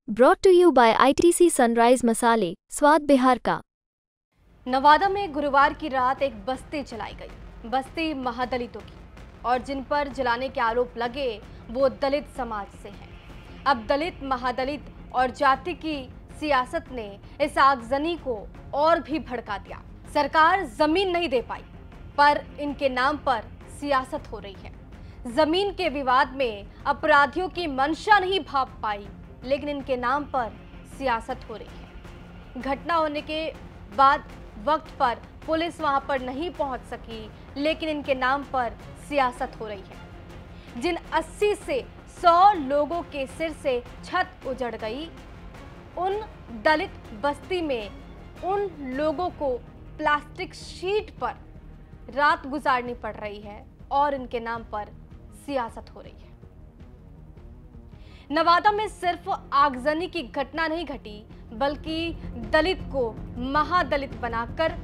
Brought to you by ITC Sunrise मसाले, स्वाद बिहार का। नवादा में गुरुवार की रात एक बस्ती जलाई गई। बस्ती महादलितों की, और जिन पर जलाने के आरोप लगे वो दलित समाज से हैं। अब दलित, महादलित और जाति की सियासत ने इस आगजनी को और भी भड़का दिया। सरकार जमीन नहीं दे पाई, पर इनके नाम पर सियासत हो रही है। जमीन के विवाद में अपराधियों की मंशा नहीं भाप पाई, लेकिन इनके नाम पर सियासत हो रही है। घटना होने के बाद वक्त पर पुलिस वहां पर नहीं पहुंच सकी, लेकिन इनके नाम पर सियासत हो रही है। जिन 80 से 100 लोगों के सिर से छत उजड़ गई, उन दलित बस्ती में उन लोगों को प्लास्टिक शीट पर रात गुजारनी पड़ रही है और इनके नाम पर सियासत हो रही है। नवादा में सिर्फ आगजनी की घटना नहीं घटी, बल्कि दलित को महादलित बनाकर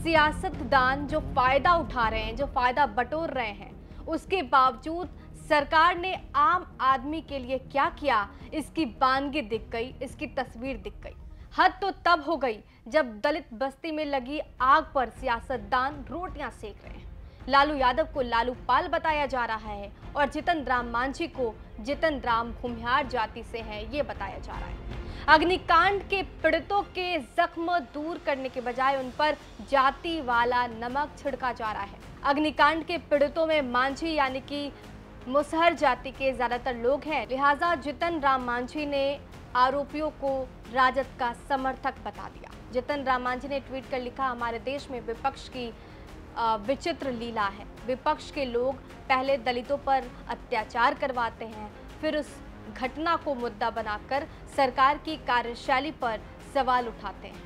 सियासतदान जो फायदा उठा रहे हैं, जो फायदा बटोर रहे हैं, उसके बावजूद सरकार ने आम आदमी के लिए क्या किया, इसकी बानगी दिख गई, इसकी तस्वीर दिख गई। हद तो तब हो गई जब दलित बस्ती में लगी आग पर सियासतदान रोटियां सेक रहे हैं। लालू यादव को लालू पाल बताया जा रहा है और जितन राम मांझी को जितन राम भूमिहार जाति से है, ये बताया जा रहा है। अग्निकांड के पीड़ितों के जख्म दूर करने के बजाय उन पर जाति वाला नमक छिड़का जा रहा है। अग्निकांड के पीड़ितों में मांझी यानी कि मुसहर जाति के ज्यादातर लोग हैं, लिहाजा जितन राम मांझी ने आरोपियों को राजद का समर्थक बता दिया। जितन राम मांझी ने ट्वीट कर लिखा, हमारे देश में विपक्ष की विचित्र लीला है। विपक्ष के लोग पहले दलितों पर अत्याचार करवाते हैं, फिर उस घटना को मुद्दा बनाकर सरकार की कार्यशैली पर सवाल उठाते हैं।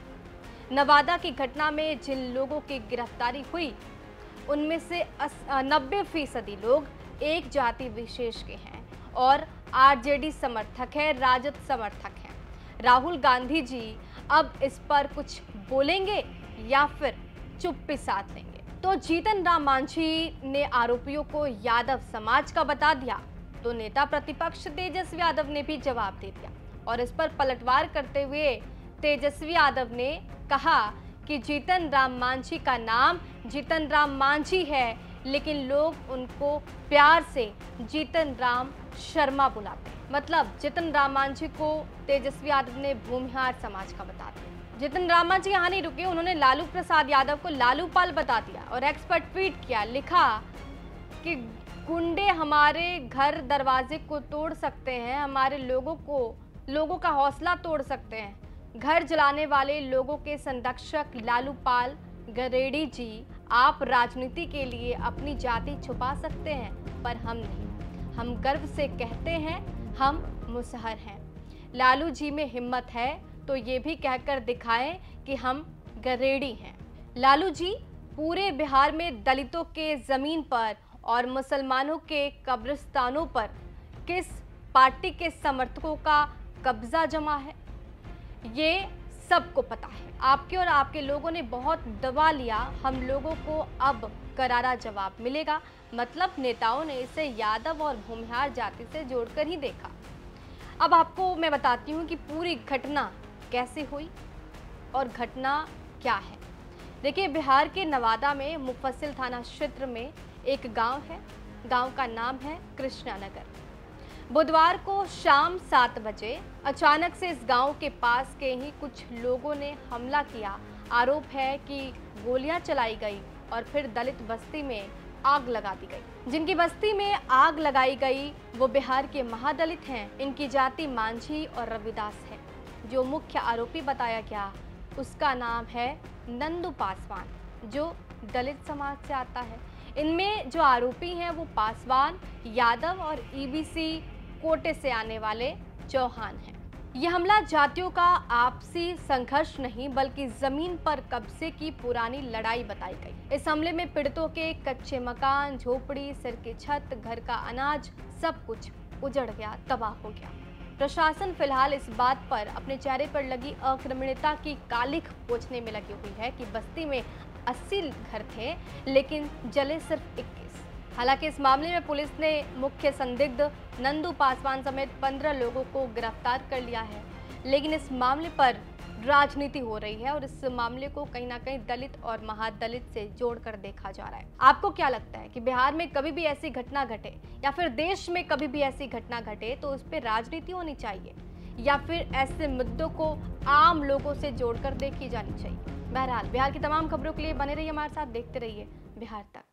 नवादा की घटना में जिन लोगों की गिरफ्तारी हुई, उनमें से 90% लोग एक जाति विशेष के हैं और आरजेडी समर्थक है, राजद समर्थक हैं। राहुल गांधी जी अब इस पर कुछ बोलेंगे या फिर चुप्पी साध लेंगे? तो जीतन राम मांझी ने आरोपियों को यादव समाज का बता दिया, तो नेता प्रतिपक्ष तेजस्वी यादव ने भी जवाब दे दिया और इस पर पलटवार करते हुए तेजस्वी यादव ने कहा कि जीतन राम मांझी का नाम जीतन राम मांझी है, लेकिन लोग उनको प्यार से जीतन राम शर्मा बुलाते हैं। मतलब जीतन राम मांझी को तेजस्वी यादव ने भूमिहार समाज का बता दिया। जितन राम मांझी यहाँ नहीं रुके, उन्होंने लालू प्रसाद यादव को लालू पाल बता दिया और एक्स पर ट्वीट किया, लिखा कि गुंडे हमारे घर दरवाजे को तोड़ सकते हैं, हमारे लोगों का हौसला तोड़ सकते हैं। घर जलाने वाले लोगों के संरक्षक लालू पाल गरेड़ी जी, आप राजनीति के लिए अपनी जाति छुपा सकते हैं, पर हम नहीं। हम गर्व से कहते हैं हम मुसहर हैं। लालू जी में हिम्मत है तो ये भी कहकर दिखाएं कि हम गरेड़ी हैं। लालू जी पूरे बिहार में दलितों के जमीन पर और मुसलमानों के कब्रिस्तानों पर किस पार्टी के समर्थकों का कब्जा जमा है, ये सबको पता है। आपके और आपके लोगों ने बहुत दबा लिया, हम लोगों को अब करारा जवाब मिलेगा। मतलब नेताओं ने इसे यादव और भूमिहार जाति से जोड़कर ही देखा। अब आपको मैं बताती हूँ कि पूरी घटना कैसे हुई और घटना क्या है। देखिए, बिहार के नवादा में मुफस्सिल थाना क्षेत्र में एक गांव है। गांव का नाम है कृष्णा नगर। बुधवार को शाम 7 बजे अचानक से इस गांव के पास के ही कुछ लोगों ने हमला किया। आरोप है कि गोलियां चलाई गई और फिर दलित बस्ती में आग लगा दी गई। जिनकी बस्ती में आग लगाई गई वो बिहार के महादलित हैं। इनकी जाति मांझी और रविदास है। जो मुख्य आरोपी बताया गया उसका नाम है नंदू पासवान, जो दलित समाज से आता है। इनमें जो आरोपी हैं वो पासवान, यादव और ईबीसी कोटे से आने वाले चौहान हैं। यह हमला जातियों का आपसी संघर्ष नहीं, बल्कि जमीन पर कब्जे की पुरानी लड़ाई बताई गई। इस हमले में पीड़ितों के कच्चे मकान, झोपड़ी, सिर की छत, घर का अनाज, सब कुछ उजड़ गया, तबाह हो गया। प्रशासन फिलहाल इस बात पर अपने चेहरे पर लगी अक्रमणीयता की कालिख पोंछने में लगी हुई है कि बस्ती में 80 घर थे, लेकिन जले सिर्फ 21। हालांकि इस मामले में पुलिस ने मुख्य संदिग्ध नंदू पासवान समेत 15 लोगों को गिरफ्तार कर लिया है। लेकिन इस मामले पर राजनीति हो रही है और इस मामले को कहीं ना कहीं दलित और महादलित से जोड़कर देखा जा रहा है। आपको क्या लगता है कि बिहार में कभी भी ऐसी घटना घटे या फिर देश में कभी भी ऐसी घटना घटे तो उस पर राजनीति होनी चाहिए या फिर ऐसे मुद्दों को आम लोगों से जोड़कर देखी जानी चाहिए? बहरहाल बिहार की तमाम खबरों के लिए बने रहिए हमारे साथ, देखते रहिए बिहार तक।